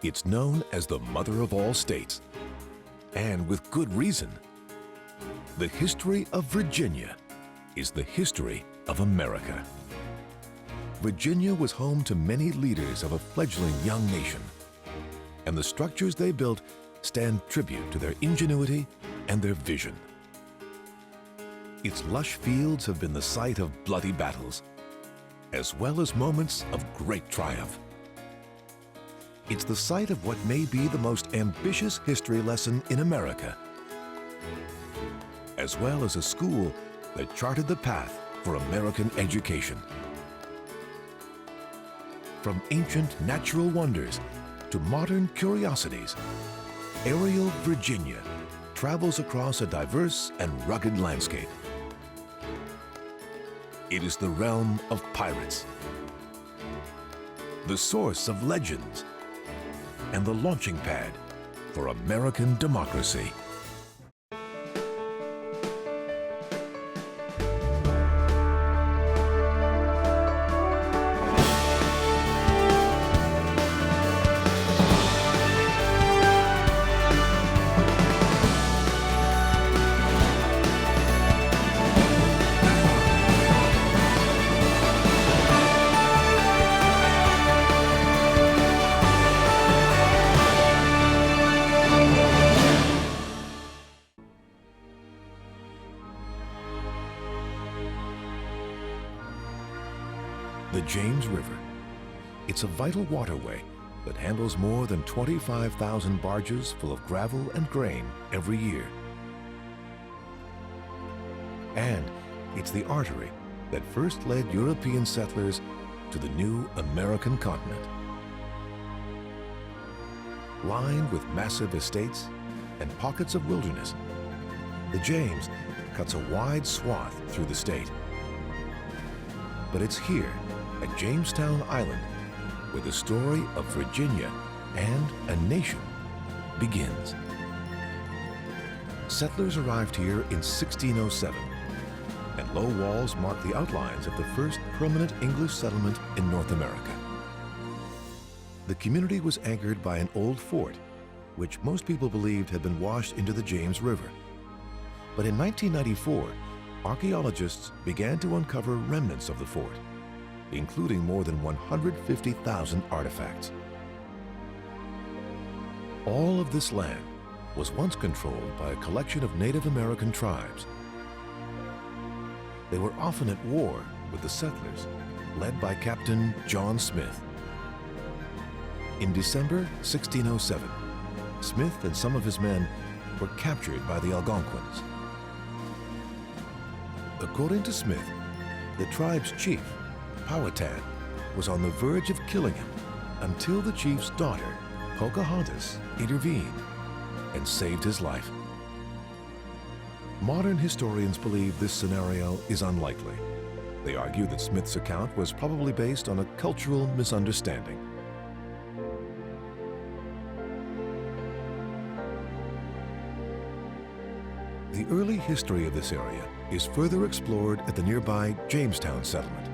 It's known as the mother of all states, and with good reason. The history of Virginia is the history of America. Virginia was home to many leaders of a fledgling young nation, and the structures they built stand tribute to their ingenuity and their vision. Its lush fields have been the site of bloody battles, as well as moments of great triumph. It's the site of what may be the most ambitious history lesson in America, as well as a school that charted the path for American education. From ancient natural wonders to modern curiosities, aerial Virginia travels across a diverse and rugged landscape. It is the realm of pirates, the source of legends, and the launching pad for American democracy. The James River. It's a vital waterway that handles more than 25,000 barges full of gravel and grain every year. And it's the artery that first led European settlers to the new American continent. Lined with massive estates and pockets of wilderness, the James cuts a wide swath through the state. But it's here, at Jamestown Island, where the story of Virginia and a nation begins. Settlers arrived here in 1607, and low walls mark the outlines of the first permanent English settlement in North America. The community was anchored by an old fort, which most people believed had been washed into the James River. But in 1994, archaeologists began to uncover remnants of the fort, including more than 150,000 artifacts. All of this land was once controlled by a collection of Native American tribes. They were often at war with the settlers, led by Captain John Smith. In December 1607, Smith and some of his men were captured by the Algonquins. According to Smith, the tribe's chief, Powhatan, was on the verge of killing him until the chief's daughter, Pocahontas, intervened and saved his life. Modern historians believe this scenario is unlikely. They argue that Smith's account was probably based on a cultural misunderstanding. The early history of this area is further explored at the nearby Jamestown settlement.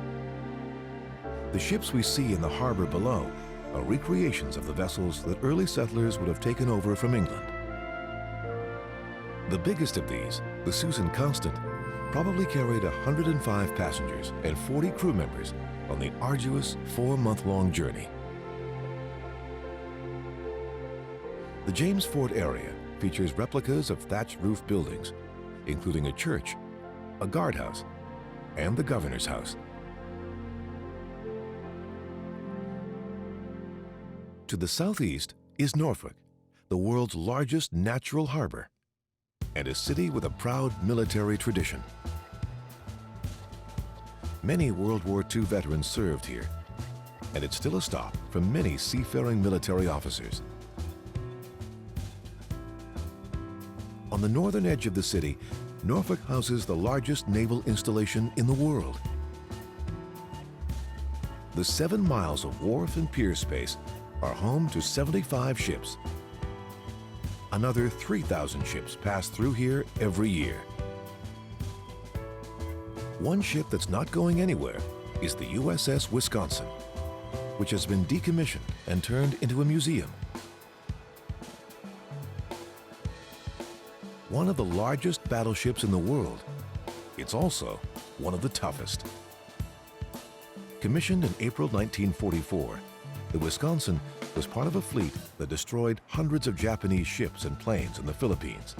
The ships we see in the harbor below are recreations of the vessels that early settlers would have taken over from England. The biggest of these, the Susan Constant, probably carried 105 passengers and 40 crew members on the arduous 4-month-long journey. The James Fort area features replicas of thatched roof buildings, including a church, a guardhouse, and the governor's house. To the southeast is Norfolk, the world's largest natural harbor, and a city with a proud military tradition. Many World War II veterans served here, and it's still a stop for many seafaring military officers. On the northern edge of the city, Norfolk houses the largest naval installation in the world. The 7 miles of wharf and pier space are home to 75 ships. Another 3,000 ships pass through here every year. One ship that's not going anywhere is the Uss Wisconsin, which has been decommissioned and turned into a museum one of the largest battleships in the world, it's also one of the toughest. Commissioned in April 1944, the Wisconsin was part of a fleet that destroyed hundreds of Japanese ships and planes in the Philippines.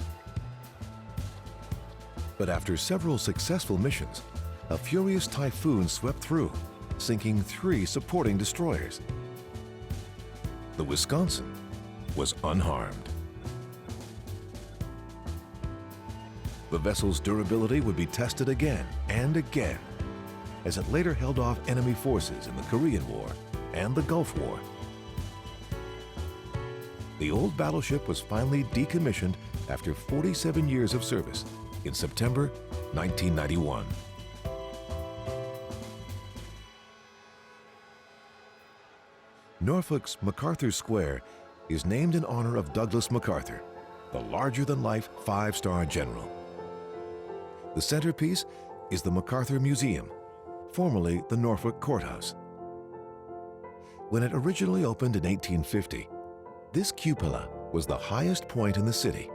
But after several successful missions, a furious typhoon swept through, sinking 3 supporting destroyers. The Wisconsin was unharmed. The vessel's durability would be tested again and again, as it later held off enemy forces in the Korean War and the Gulf War. The old battleship was finally decommissioned after 47 years of service in September 1991. Norfolk's MacArthur Square is named in honor of Douglas MacArthur, the larger-than-life 5-star general. The centerpiece is the Macarthur Museum, formerly the Norfolk Courthouse. When it originally opened in 1850, this cupola was the highest point in the city,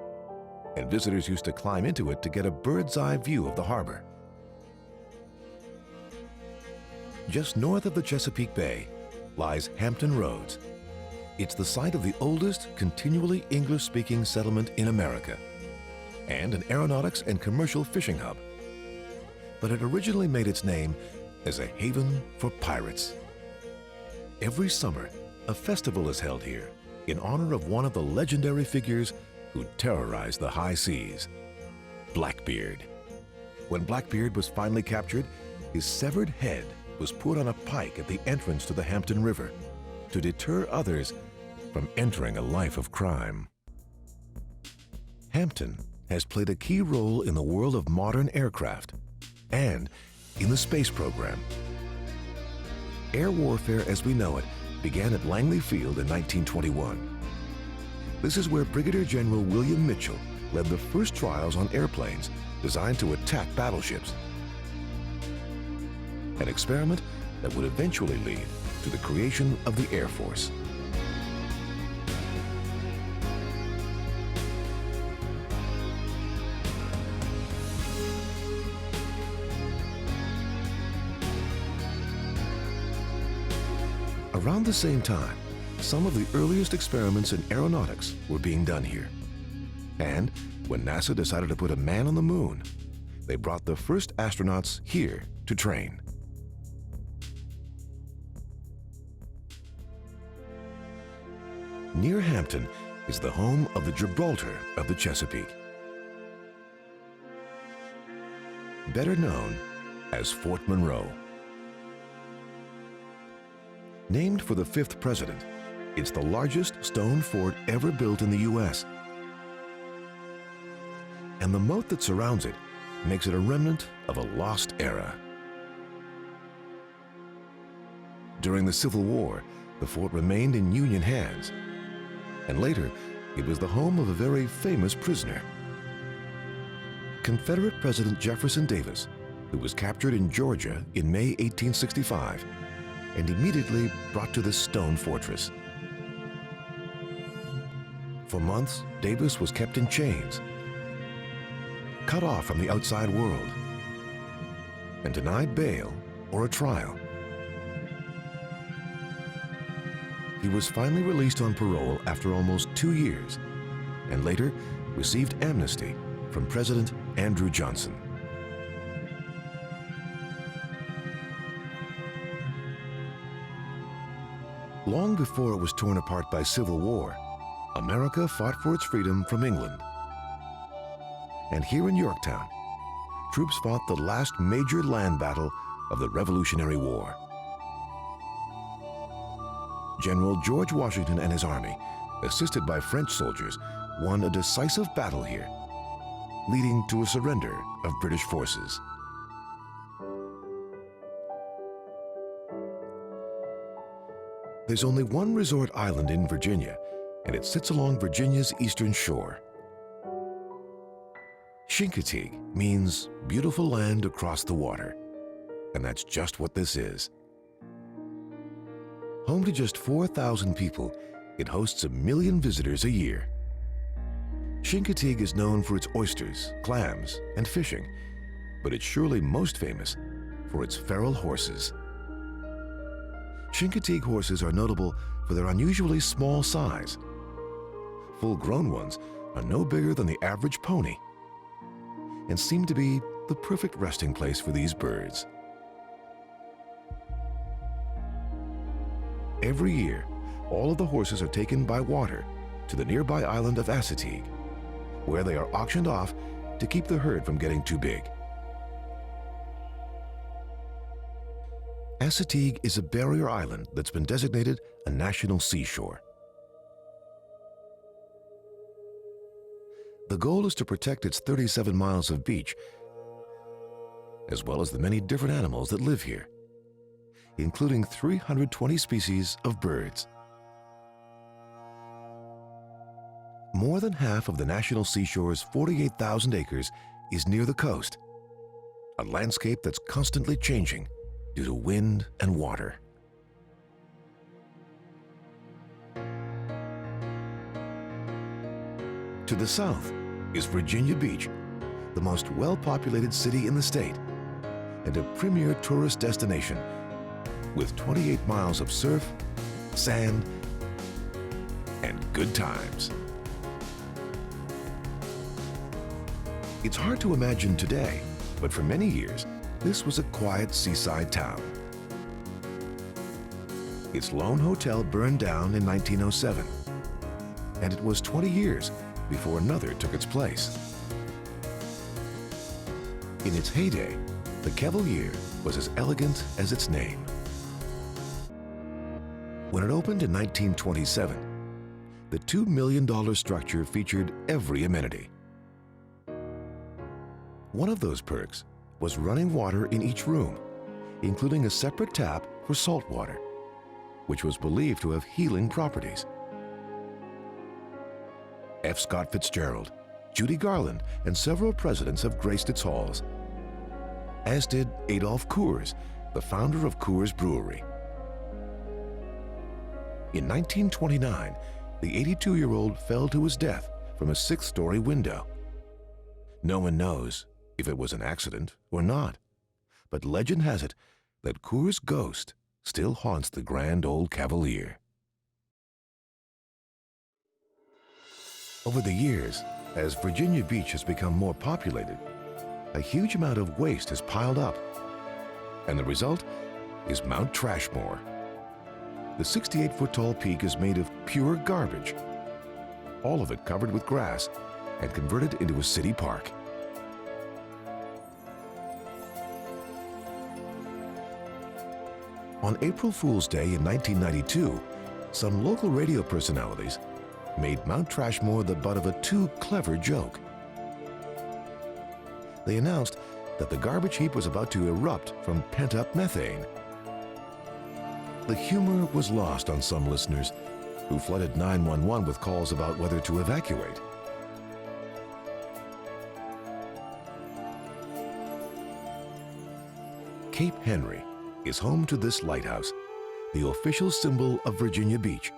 and visitors used to climb into it to get a bird's-eye view of the harbor. Just north of the Chesapeake Bay lies Hampton Roads. It's the site of the oldest continually English-speaking settlement in America, and an aeronautics and commercial fishing hub. But it originally made its name as a haven for pirates. Every summer, a festival is held here in honor of one of the legendary figures who terrorized the high seas, Blackbeard. When Blackbeard was finally captured, his severed head was put on a pike at the entrance to the Hampton River to deter others from entering a life of crime. Hampton has played a key role in the world of modern aircraft and in the space program. Air warfare as we know it began at Langley Field in 1921. This is where Brigadier General William Mitchell led the first trials on airplanes designed to attack battleships. An experiment that would eventually lead to the creation of the Air Force. Around the same time, some of the earliest experiments in aeronautics were being done here. And when NASA decided to put a man on the moon, they brought the first astronauts here to train. Near Hampton is the home of the Gibraltar of the Chesapeake, better known as Fort Monroe. Named for the 5th president, it's the largest stone fort ever built in the U.S. And the moat that surrounds it makes it a remnant of a lost era. During the Civil War, the fort remained in Union hands, and later it was the home of a very famous prisoner. Confederate President Jefferson Davis, who was captured in Georgia in May 1865, and immediately brought to this stone fortress. For months, Davis was kept in chains, cut off from the outside world, and denied bail or a trial. He was finally released on parole after almost 2 years, and later received amnesty from President Andrew Johnson. Long before it was torn apart by civil war, America fought for its freedom from England. And here in Yorktown, troops fought the last major land battle of the Revolutionary War. General George Washington and his army, assisted by French soldiers, won a decisive battle here, leading to a surrender of British forces. There's only one resort island in Virginia, and it sits along Virginia's eastern shore. Chincoteague means beautiful land across the water, and that's just what this is. Home to just 4,000 people, it hosts 1 million visitors a year. Chincoteague is known for its oysters, clams, and fishing, but it's surely most famous for its feral horses. Chincoteague horses are notable for their unusually small size. Full-grown ones are no bigger than the average pony and seem to be the perfect resting place for these birds. Every year, all of the horses are taken by water to the nearby island of Assateague, where they are auctioned off to keep the herd from getting too big. Assateague is a barrier island that's been designated a national seashore. The goal is to protect its 37 miles of beach, as well as the many different animals that live here, including 320 species of birds. More than half of the national seashore's 48,000 acres is near the coast, a landscape that's constantly changing due to wind and water. To the south is Virginia Beach, the most well-populated city in the state, and a premier tourist destination with 28 miles of surf, sand, and good times. It's hard to imagine today, but for many years, this was a quiet seaside town. Its lone hotel burned down in 1907, and it was 20 years before another took its place. In its heyday, the Cavalier was as elegant as its name. When it opened in 1927, the $2 million structure featured every amenity. One of those perks was running water in each room, including a separate tap for salt water, which was believed to have healing properties. F. Scott Fitzgerald, Judy Garland, and several presidents have graced its halls, as did Adolph Coors, the founder of Coors Brewery. In 1929, the 82-year-old fell to his death from a 6th-story window. No one knows if it was an accident or not, but legend has it that Coors' ghost still haunts the grand old Cavalier. Over the years, as Virginia Beach has become more populated, a huge amount of waste has piled up, and the result is Mount Trashmore. The 68-foot-tall peak is made of pure garbage, all of it covered with grass and converted into a city park. On April Fool's Day in 1992, some local radio personalities made Mount Trashmore the butt of a too clever joke. They announced that the garbage heap was about to erupt from pent-up methane. The humor was lost on some listeners who flooded 911 with calls about whether to evacuate. Cape Henry is home to this lighthouse, the official symbol of Virginia Beach.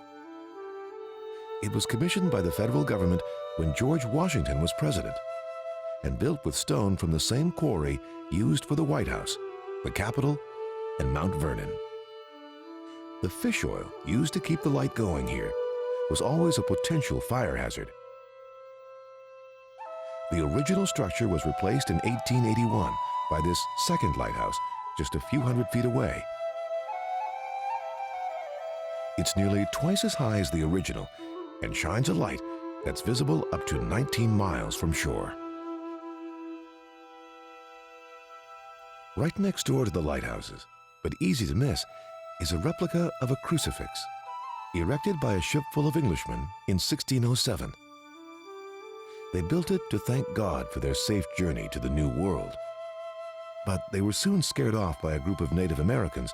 It was commissioned by the federal government when George Washington was president and built with stone from the same quarry used for the White House, the Capitol, and Mount Vernon. The fish oil used to keep the light going here was always a potential fire hazard. The original structure was replaced in 1881 by this second lighthouse just a few hundred feet away. It's nearly twice as high as the original and shines a light that's visible up to 19 miles from shore. Right next door to the lighthouses, but easy to miss, is a replica of a crucifix, erected by a ship full of Englishmen in 1607. They built it to thank God for their safe journey to the New World. But they were soon scared off by a group of Native Americans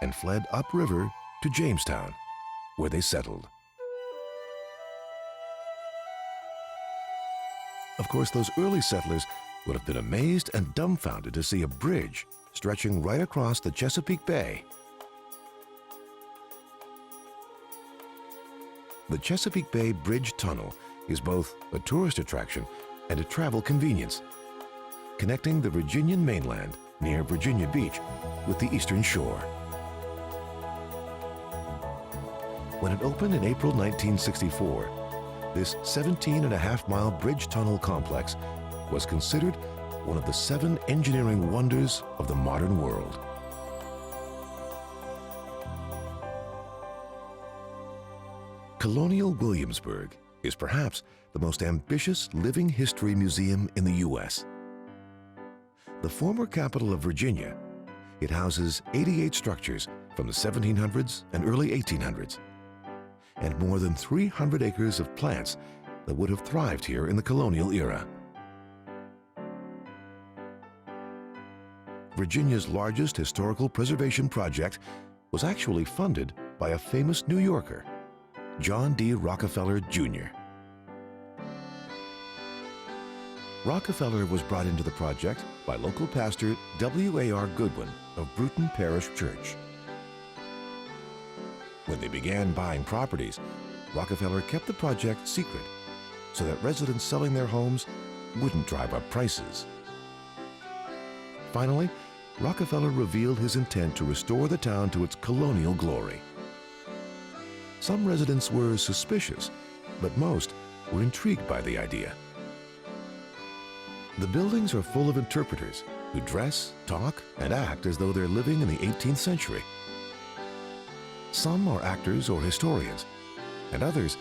and fled upriver to Jamestown, where they settled. Of course, those early settlers would have been amazed and dumbfounded to see a bridge stretching right across the Chesapeake Bay. The Chesapeake Bay Bridge Tunnel is both a tourist attraction and a travel convenience, connecting the Virginian mainland near Virginia Beach with the Eastern Shore. When it opened in April 1964, this 17.5-mile bridge tunnel complex was considered one of the 7 engineering wonders of the modern world. Colonial Williamsburg is perhaps the most ambitious living history museum in the U.S. The former capital of Virginia, it houses 88 structures from the 1700s and early 1800s, and more than 300 acres of plants that would have thrived here in the colonial era. Virginia's largest historical preservation project was actually funded by a famous New Yorker, John D. Rockefeller, Jr. Rockefeller was brought into the project by local pastor W.A.R. Goodwin of Bruton Parish Church. When they began buying properties, Rockefeller kept the project secret so that residents selling their homes wouldn't drive up prices. Finally, Rockefeller revealed his intent to restore the town to its colonial glory. Some residents were suspicious, but most were intrigued by the idea. The buildings are full of interpreters who dress, talk, and act as though they're living in the 18th century. Some are actors or historians, and others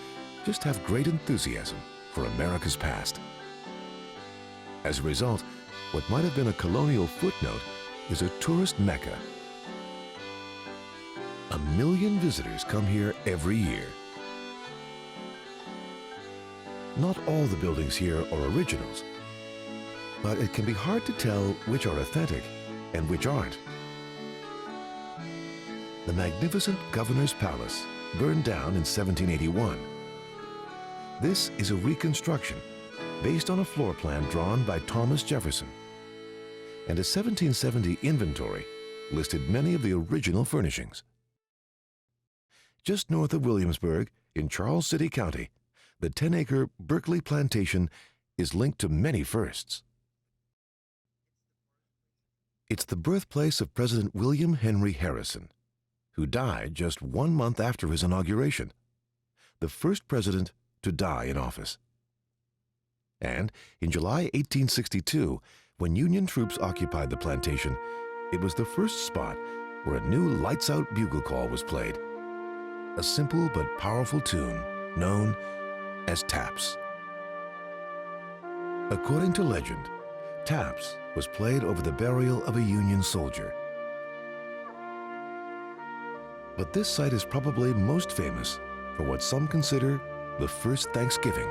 just have great enthusiasm for America's past. As a result, what might have been a colonial footnote is a tourist mecca. 1 million visitors come here every year. Not all the buildings here are originals, but it can be hard to tell which are authentic and which aren't. The magnificent Governor's Palace burned down in 1781. This is a reconstruction based on a floor plan drawn by Thomas Jefferson, and a 1770 inventory listed many of the original furnishings. Just north of Williamsburg, in Charles City County, the 10-acre Berkeley Plantation is linked to many firsts. It's the birthplace of President William Henry Harrison, who died just 1 month after his inauguration, the first president to die in office. And in July 1862, when Union troops occupied the plantation, it was the first spot where a new lights-out bugle call was played, a simple but powerful tune known as taps. According to legend, taps was played over the burial of a Union soldier. But this site is probably most famous for what some consider the first Thanksgiving.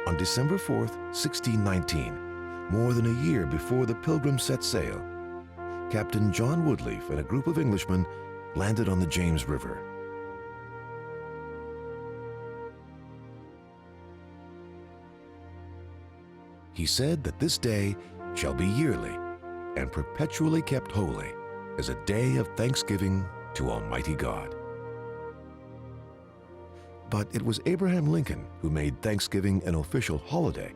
On December 4th, 1619, more than a year before the Pilgrims set sail, Captain John Woodleaf and a group of Englishmen landed on the James River. He said that this day shall be yearly and perpetually kept holy as a day of thanksgiving to Almighty God. But it was Abraham Lincoln who made Thanksgiving an official holiday,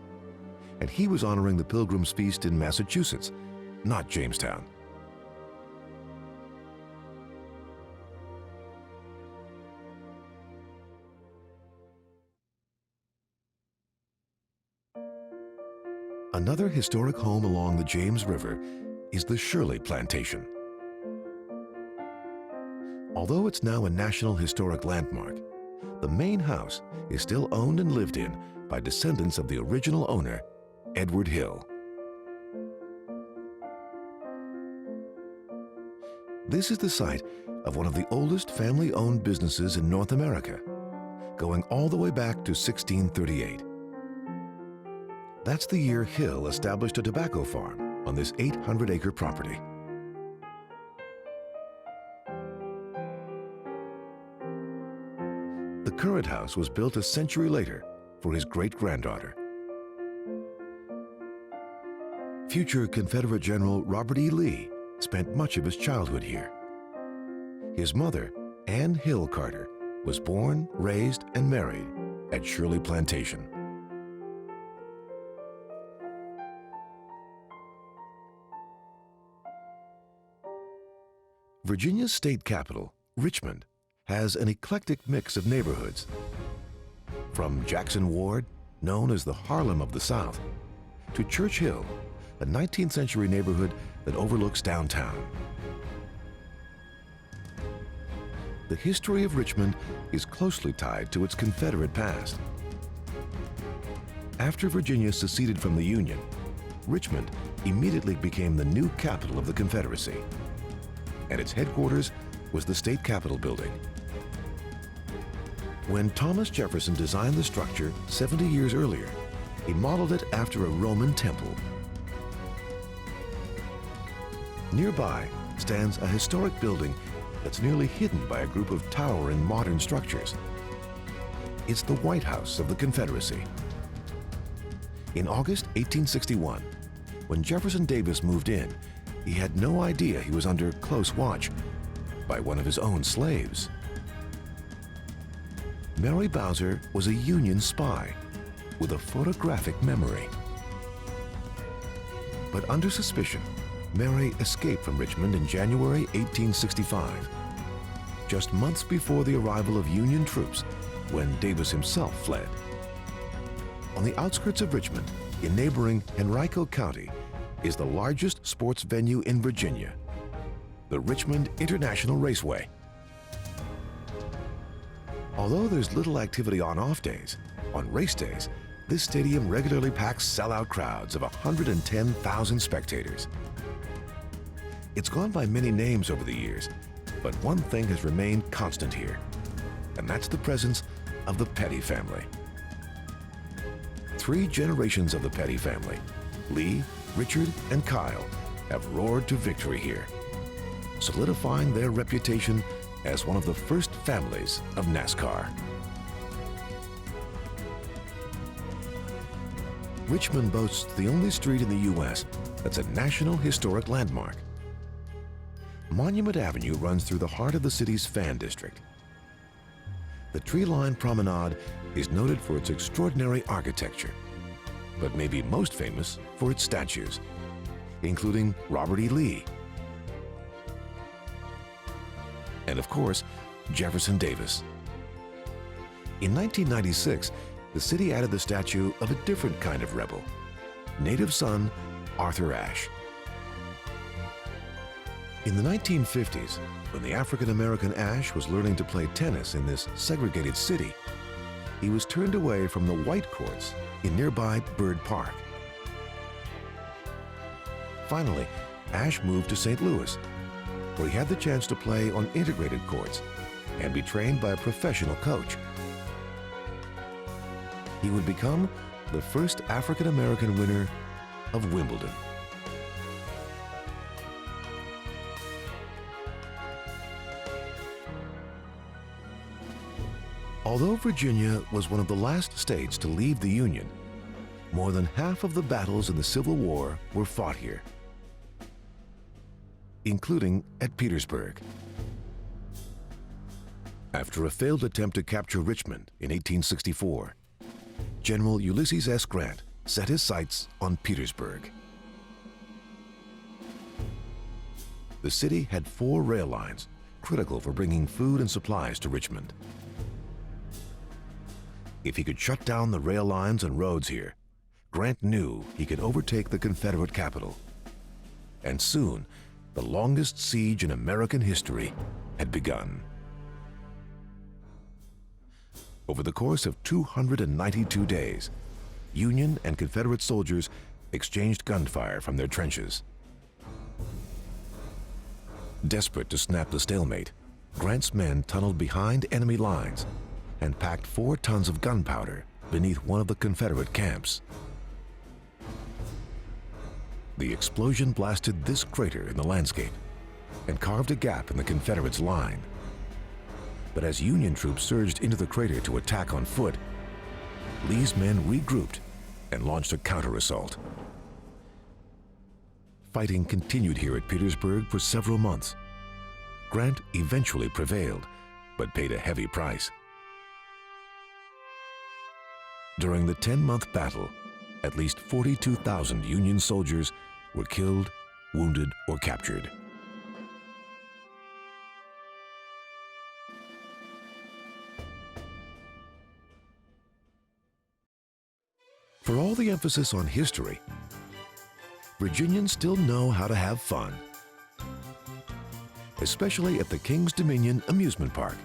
and he was honoring the Pilgrims' Feast in Massachusetts, not Jamestown. Another historic home along the James River is the Shirley Plantation. Although it's now a National Historic Landmark, the main house is still owned and lived in by descendants of the original owner, Edward Hill. This is the site of one of the oldest family-owned businesses in North America, going all the way back to 1638. That's the year Hill established a tobacco farm on this 800-acre property. The current house was built a century later for his great-granddaughter. Future Confederate General Robert E. Lee spent much of his childhood here. His mother, Anne Hill Carter, was born, raised, and married at Shirley Plantation. Virginia's state capital, Richmond, has an eclectic mix of neighborhoods. From Jackson Ward, known as the Harlem of the South, to Church Hill, a 19th century neighborhood that overlooks downtown. The history of Richmond is closely tied to its Confederate past. After Virginia seceded from the Union, Richmond immediately became the new capital of the Confederacy, and its headquarters was the state capitol building. When Thomas Jefferson designed the structure 70 years earlier, he modeled it after a Roman temple. Nearby stands a historic building that's nearly hidden by a group of towering modern structures. It's the White House of the Confederacy. In August 1861, when Jefferson Davis moved in, he had no idea he was under close watch by one of his own slaves. Mary Bowser was a Union spy with a photographic memory. But under suspicion, Mary escaped from Richmond in January 1865, just months before the arrival of Union troops, when Davis himself fled. On the outskirts of Richmond, in neighboring Henrico County, is the largest sports venue in Virginia, the Richmond International Raceway. Although there's little activity on off days, on race days, this stadium regularly packs sellout crowds of 110,000 spectators. It's gone by many names over the years, but one thing has remained constant here, and that's the presence of the Petty family. 3 generations of the Petty family, Lee, Richard, and Kyle, have roared to victory here, solidifying their reputation as one of the first families of NASCAR. Richmond boasts the only street in the U.S. that's a National Historic Landmark. Monument Avenue runs through the heart of the city's fan district. The tree-lined promenade is noted for its extraordinary architecture, but may be most famous for its statues, including Robert E. Lee, and of course, Jefferson Davis. In 1996, the city added the statue of a different kind of rebel, native son Arthur Ashe. In the 1950s, when the African-American Ashe was learning to play tennis in this segregated city, he was turned away from the white courts in nearby Byrd Park. Finally, Ashe moved to St. Louis, where he had the chance to play on integrated courts and be trained by a professional coach. He would become the first African-American winner of Wimbledon. Although Virginia was one of the last states to leave the Union, more than half of the battles in the Civil War were fought here, including at Petersburg. After a failed attempt to capture Richmond in 1864, General Ulysses S. Grant set his sights on Petersburg. The city had 4 rail lines, critical for bringing food and supplies to Richmond. If he could shut down the rail lines and roads here, Grant knew he could overtake the Confederate capital. And soon, the longest siege in American history had begun. Over the course of 292 days, Union and Confederate soldiers exchanged gunfire from their trenches. Desperate to snap the stalemate, Grant's men tunneled behind enemy lines and packed 4 tons of gunpowder beneath one of the Confederate camps. The explosion blasted this crater in the landscape and carved a gap in the Confederates' line. But as Union troops surged into the crater to attack on foot, Lee's men regrouped and launched a counter-assault. Fighting continued here at Petersburg for several months. Grant eventually prevailed, but paid a heavy price. During the 10-month battle, at least 42,000 Union soldiers were killed, wounded, or captured. For all the emphasis on history, Virginians still know how to have fun, especially at the King's Dominion Amusement Park,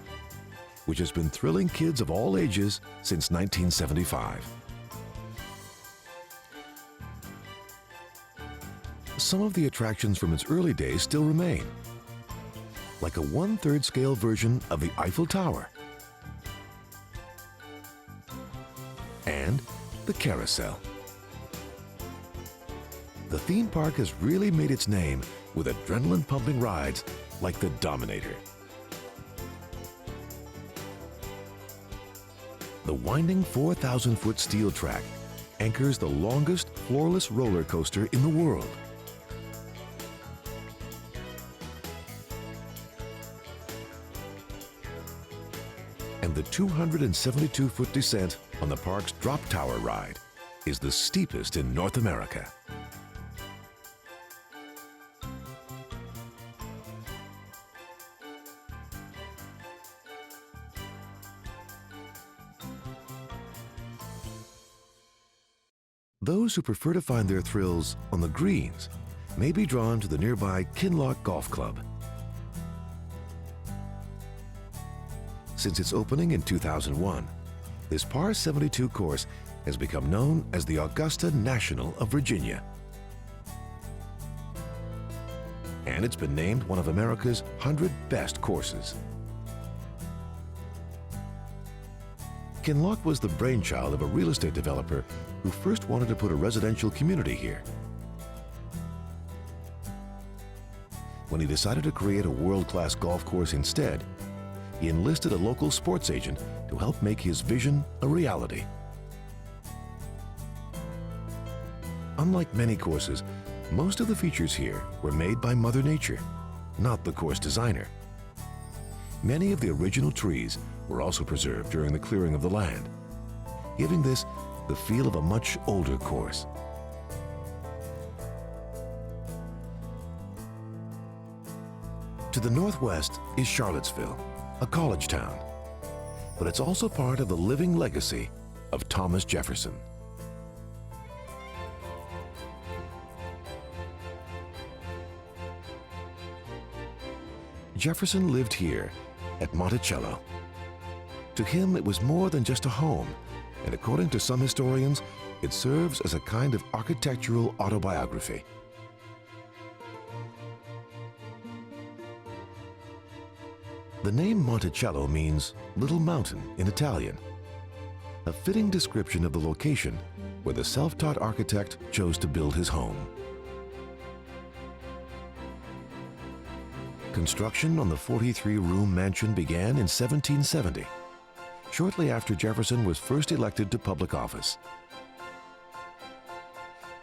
which has been thrilling kids of all ages since 1975. Some of the attractions from its early days still remain, like a 1/3 scale version of the Eiffel Tower and the Carousel. The theme park has really made its name with adrenaline-pumping rides like the Dominator. The winding 4,000-foot steel track anchors the longest floorless roller coaster in the world. And the 272-foot descent on the park's Drop Tower ride is the steepest in North America. Those who prefer to find their thrills on the greens may be drawn to the nearby Kinloch Golf Club. Since its opening in 2001, this par 72 course has become known as the Augusta National of Virginia. And it's been named one of America's 100 best courses. Kinloch was the brainchild of a real estate developer who first wanted to put a residential community here. When he decided to create a world-class golf course instead, he enlisted a local sports agent to help make his vision a reality. Unlike many courses, most of the features here were made by Mother Nature, not the course designer. Many of the original trees were also preserved during the clearing of the land, giving this the feel of a much older course. To the northwest is Charlottesville, a college town, but it's also part of the living legacy of Thomas Jefferson. Jefferson lived here at Monticello. To him, it was more than just a home, and according to some historians, it serves as a kind of architectural autobiography. The name Monticello means little mountain in Italian, a fitting description of the location where the self-taught architect chose to build his home. Construction on the 43-room mansion began in 1770, shortly after Jefferson was first elected to public office.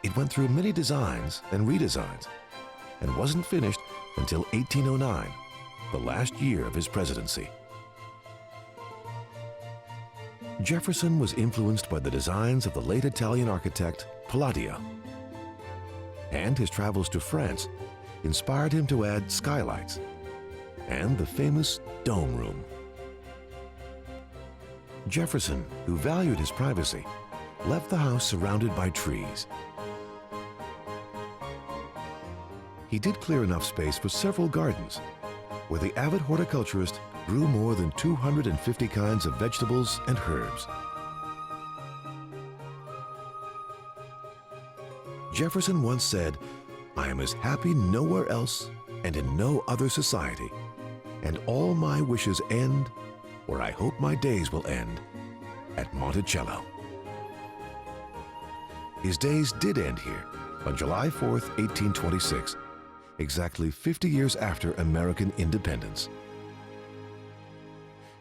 It went through many designs and redesigns and wasn't finished until 1809, the last year of his presidency. Jefferson was influenced by the designs of the late Italian architect Palladio, and his travels to France inspired him to add skylights and the famous dome room. Jefferson, who valued his privacy, left the house surrounded by trees. He did clear enough space for several gardens, where the avid horticulturist grew more than 250 kinds of vegetables and herbs. Jefferson once said, "I am as happy nowhere else and in no other society, and all my wishes end, where I hope my days will end, at Monticello." His days did end here on July 4th, 1826, exactly 50 years after American independence.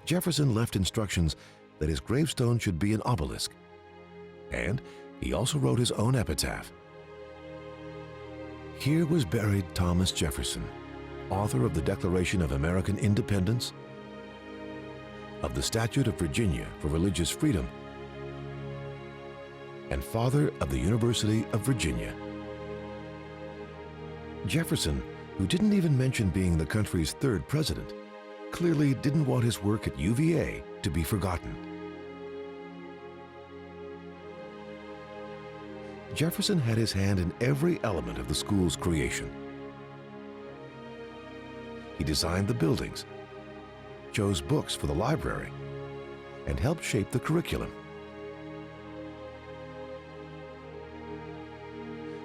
Jefferson left instructions that his gravestone should be an obelisk, and he also wrote his own epitaph. "Here was buried Thomas Jefferson, author of the Declaration of American Independence, of the Statute of Virginia for Religious Freedom, and father of the University of Virginia. Jefferson, who didn't even mention being the country's third president, clearly didn't want his work at UVA to be forgotten. Jefferson had his hand in every element of the school's creation. He designed the buildings, chose books for the library, and helped shape the curriculum.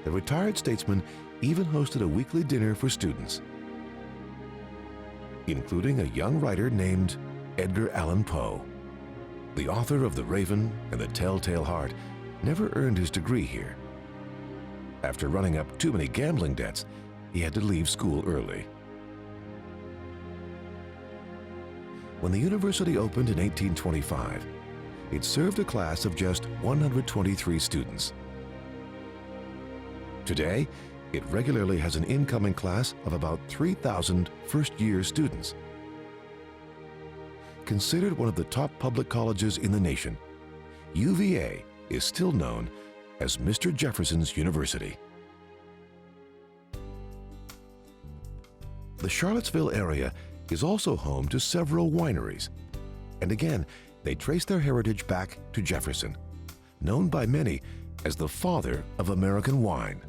The retired statesman even hosted a weekly dinner for students, including a young writer named Edgar Allan Poe. The author of The Raven and The Telltale Heart never earned his degree here. After running up too many gambling debts, he had to leave school early. When the university opened in 1825, it served a class of just 123 students. Today, it regularly has an incoming class of about 3,000 first-year students. Considered one of the top public colleges in the nation, UVA is still known as Mr. Jefferson's University. The Charlottesville area is also home to several wineries, and again, they trace their heritage back to Jefferson, known by many as the father of American wine.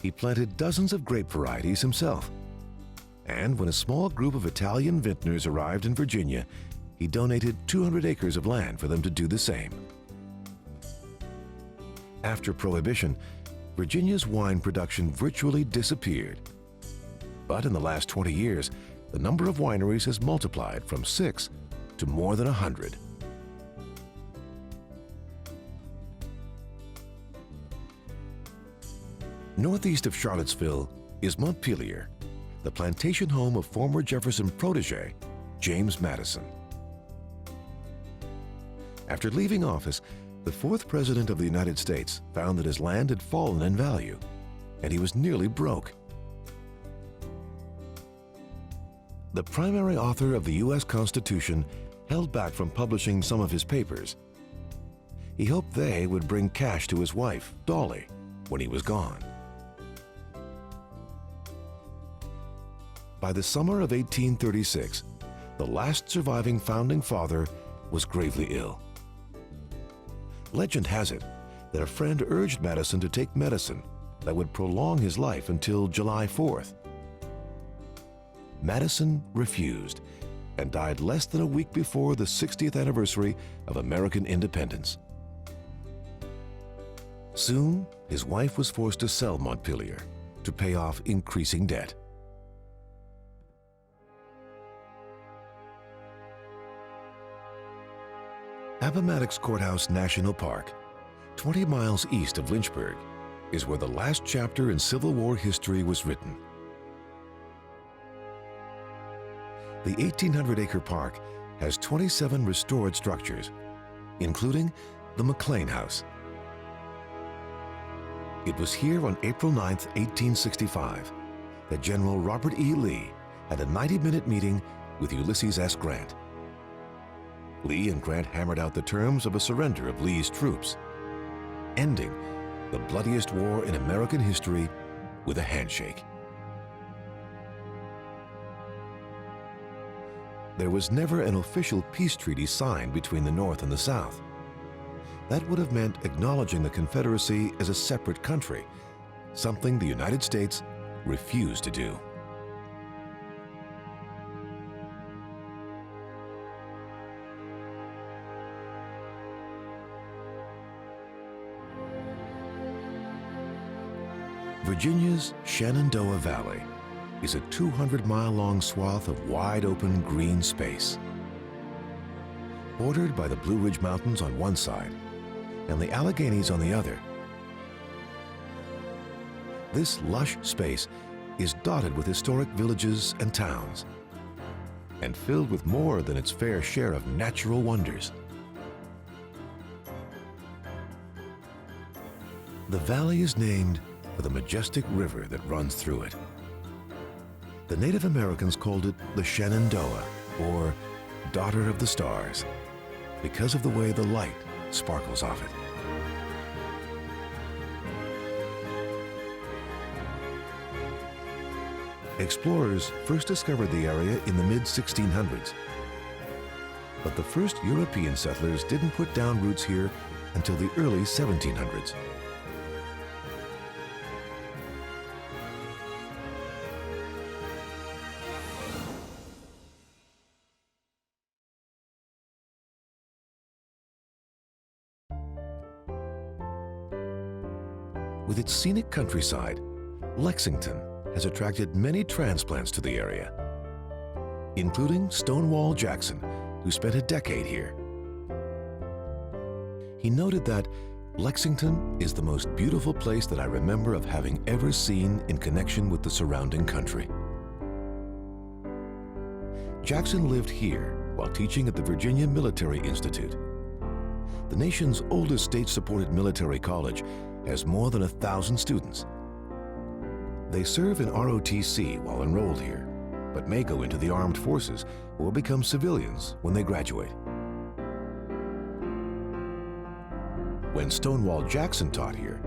He planted dozens of grape varieties himself, and when a small group of Italian vintners arrived in Virginia, he donated 200 acres of land for them to do the same. After Prohibition, Virginia's wine production virtually disappeared. But in the last 20 years, the number of wineries has multiplied from 6 to more than 100. Northeast of Charlottesville is Montpelier, the plantation home of former Jefferson protege, James Madison. After leaving office, the fourth president of the United States found that his land had fallen in value, and he was nearly broke. The primary author of the U.S. Constitution held back from publishing some of his papers. He hoped they would bring cash to his wife, Dolly, when he was gone. By the summer of 1836, the last surviving founding father was gravely ill. Legend has it that a friend urged Madison to take medicine that would prolong his life until July 4th. Madison refused and died less than a week before the 60th anniversary of American independence. Soon, his wife was forced to sell Montpelier to pay off increasing debt. Abba Maddux Courthouse National Park, 20 miles east of Lynchburg, is where the last chapter in Civil War history was written. The 1,800-acre park has 27 restored structures, including the McLean House. It was here on April 9, 1865, that General Robert E. Lee had a 90-minute meeting with Ulysses S. Grant. Lee and Grant hammered out the terms of a surrender of Lee's troops, ending the bloodiest war in American history with a handshake. There was never an official peace treaty signed between the North and the South. That would have meant acknowledging the Confederacy as a separate country, something the United States refused to do. Virginia's Shenandoah Valley is a 200-mile-long swath of wide-open green space, bordered by the Blue Ridge Mountains on one side and the Alleghenies on the other. This lush space is dotted with historic villages and towns, and filled with more than its fair share of natural wonders. The valley is named for the majestic river that runs through it. The Native Americans called it the Shenandoah, or Daughter of the Stars, because of the way the light sparkles off it. Explorers first discovered the area in the mid-1600s, but the first European settlers didn't put down roots here until the early 1700s. With its scenic countryside, Lexington has attracted many transplants to the area, including Stonewall Jackson, who spent a decade here. He noted that Lexington is the most beautiful place that I remember of having ever seen in connection with the surrounding country. Jackson lived here while teaching at the Virginia Military Institute. The nation's oldest state-supported military college has more than 1,000 students. They serve in ROTC while enrolled here, but may go into the armed forces or become civilians when they graduate. When Stonewall Jackson taught here,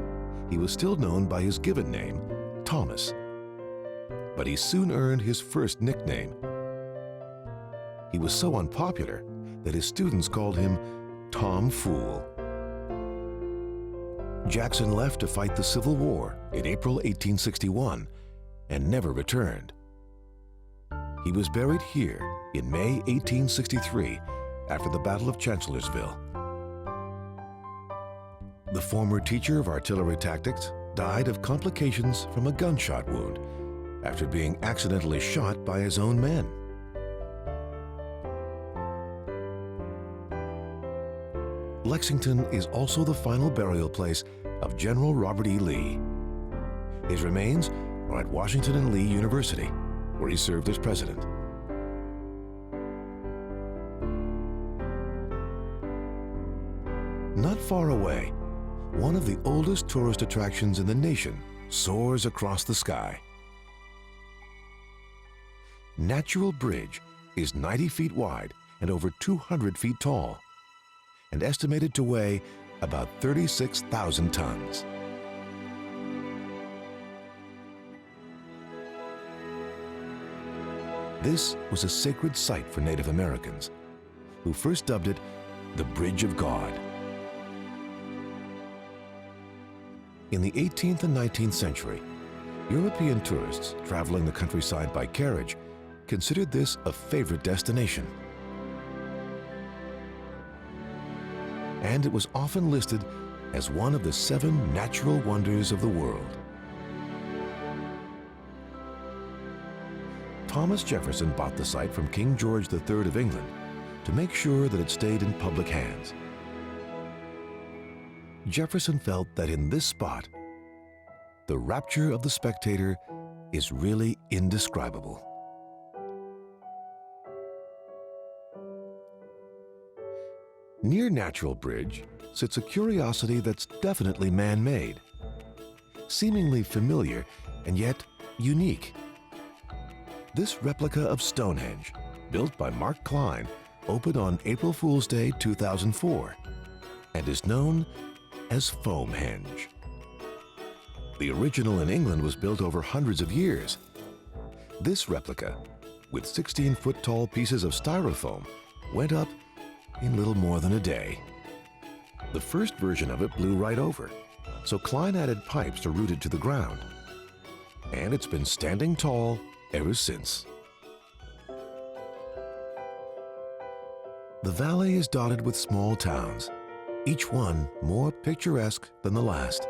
he was still known by his given name, Thomas. But he soon earned his first nickname. He was so unpopular that his students called him Tom Fool. Jackson left to fight the Civil War in April 1861 and never returned. He was buried here in May 1863 after the Battle of Chancellorsville. The former teacher of artillery tactics died of complications from a gunshot wound after being accidentally shot by his own men. Lexington is also the final burial place of General Robert E. Lee. His remains are at Washington and Lee University, where he served as president. Not far away, one of the oldest tourist attractions in the nation soars across the sky. Natural Bridge is 90 feet wide and over 200 feet tall, and estimated to weigh about 36,000 tons. This was a sacred site for Native Americans, who first dubbed it the Bridge of God. In the 18th and 19th century, European tourists traveling the countryside by carriage considered this a favorite destination. And it was often listed as one of the 7 natural wonders of the world. Thomas Jefferson bought the site from King George III of England to make sure that it stayed in public hands. Jefferson felt that in this spot, the rapture of the spectator is really indescribable. Near Natural Bridge sits a curiosity that's definitely man-made, seemingly familiar and yet unique. This replica of Stonehenge, built by Mark Klein, opened on April Fool's Day 2004 and is known as Foamhenge. The original in England was built over hundreds of years. This replica, with 16-foot-tall pieces of styrofoam, went up in little more than a day. The first version of it blew right over, so Klein added pipes to root it to the ground. And it's been standing tall ever since. The valley is dotted with small towns, each one more picturesque than the last.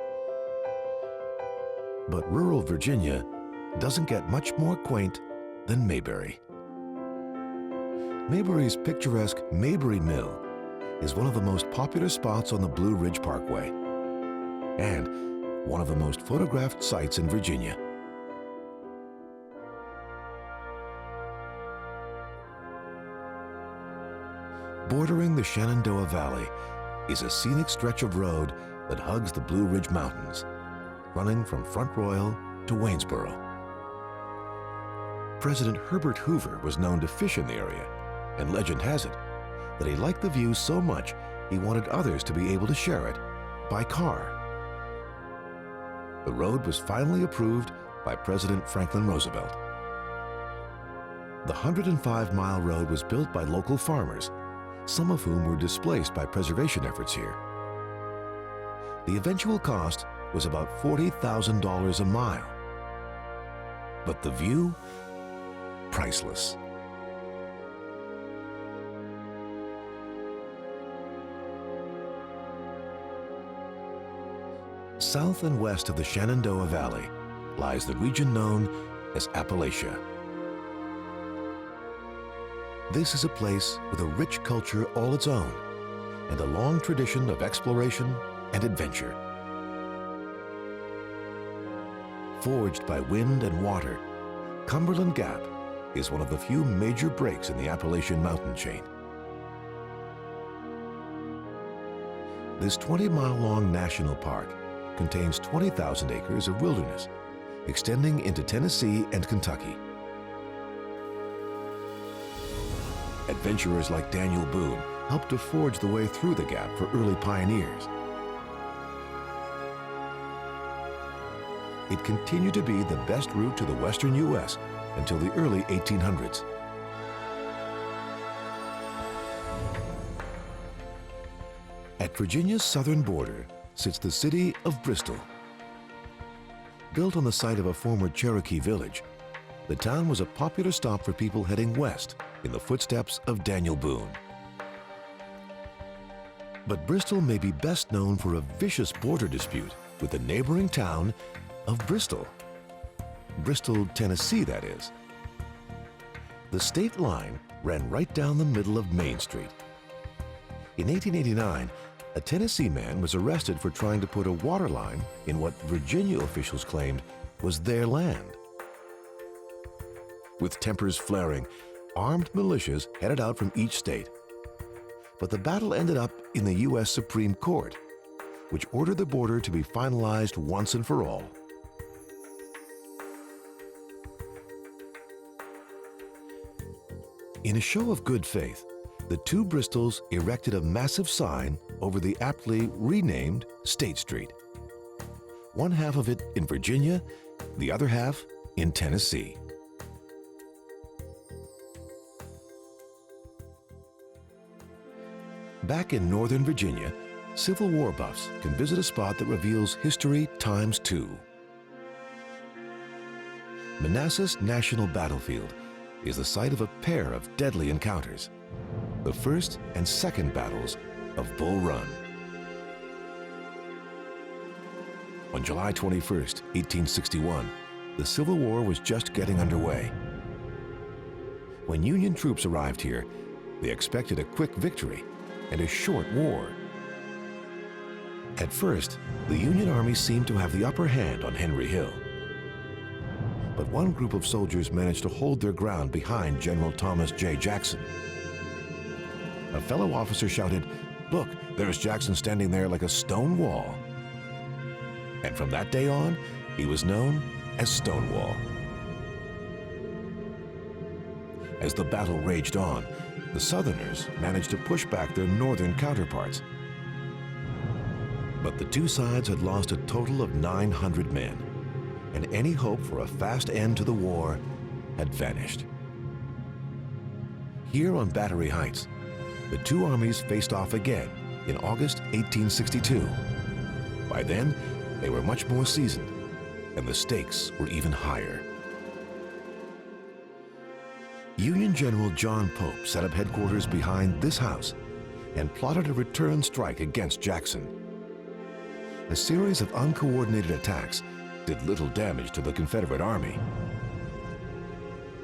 But rural Virginia doesn't get much more quaint than Mayberry. Mayberry's picturesque Mayberry Mill is one of the most popular spots on the Blue Ridge Parkway and one of the most photographed sites in Virginia. Bordering the Shenandoah Valley is a scenic stretch of road that hugs the Blue Ridge Mountains, running from Front Royal to Waynesboro. President Herbert Hoover was known to fish in the area, and legend has it that he liked the view so much he wanted others to be able to share it by car. The road was finally approved by President Franklin Roosevelt. The 105-mile road was built by local farmers, some of whom were displaced by preservation efforts here. The eventual cost was about $40,000 a mile. But the view, priceless. South and west of the Shenandoah Valley lies the region known as Appalachia. This is a place with a rich culture all its own and a long tradition of exploration and adventure. Forged by wind and water, Cumberland Gap is one of the few major breaks in the Appalachian mountain chain. This 20-mile-long national park contains 20,000 acres of wilderness, extending into Tennessee and Kentucky. Adventurers like Daniel Boone helped to forge the way through the Gap for early pioneers. It continued to be the best route to the western U.S. until the early 1800s. At Virginia's southern border sits the city of Bristol. Built on the site of a former Cherokee village, the town was a popular stop for people heading west in the footsteps of Daniel Boone. But Bristol may be best known for a vicious border dispute with the neighboring town of Bristol. Bristol, Tennessee, that is. The state line ran right down the middle of Main Street. In 1889, a Tennessee man was arrested for trying to put a water line in what Virginia officials claimed was their land. With tempers flaring, armed militias headed out from each state. But the battle ended up in the U.S. Supreme Court, which ordered the border to be finalized once and for all. In a show of good faith, the two Bristols erected a massive sign over the aptly renamed State Street. One half of it in Virginia, the other half in Tennessee. Back in Northern Virginia, Civil War buffs can visit a spot that reveals history times two. Manassas National Battlefield is the site of a pair of deadly encounters, the first and second battles of Bull Run. On July 21, 1861, the Civil War was just getting underway. When Union troops arrived here, they expected a quick victory and a short war. At first, the Union Army seemed to have the upper hand on Henry Hill. But one group of soldiers managed to hold their ground behind General Thomas J. Jackson. A fellow officer shouted, "Look, there's Jackson standing there like a stone wall." And from that day on, he was known as Stonewall. As the battle raged on, the Southerners managed to push back their northern counterparts. But the two sides had lost a total of 900 men, and any hope for a fast end to the war had vanished. Here on Battery Heights, the two armies faced off again in August 1862. By then, they were much more seasoned, and the stakes were even higher. Union General John Pope set up headquarters behind this house and plotted a return strike against Jackson. A series of uncoordinated attacks did little damage to the Confederate Army.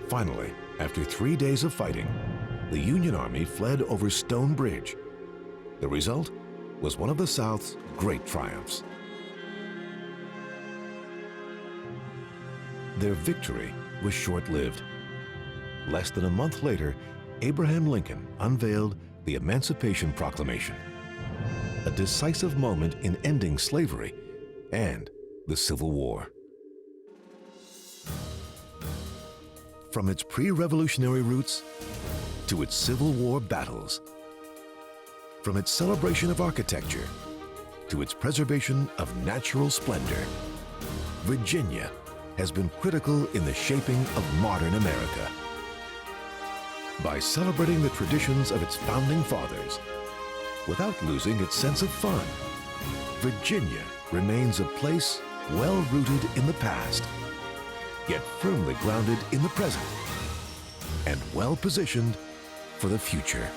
Finally, after 3 days of fighting, the Union Army fled over Stone Bridge. The result was one of the South's great triumphs. Their victory was short-lived. Less than a month later, Abraham Lincoln unveiled the Emancipation Proclamation, a decisive moment in ending slavery and the Civil War. From its pre-revolutionary roots to its Civil War battles, from its celebration of architecture to its preservation of natural splendor, Virginia has been critical in the shaping of modern America. By celebrating the traditions of its founding fathers, without losing its sense of fun, Virginia remains a place well-rooted in the past, yet firmly grounded in the present, and well-positioned for the future.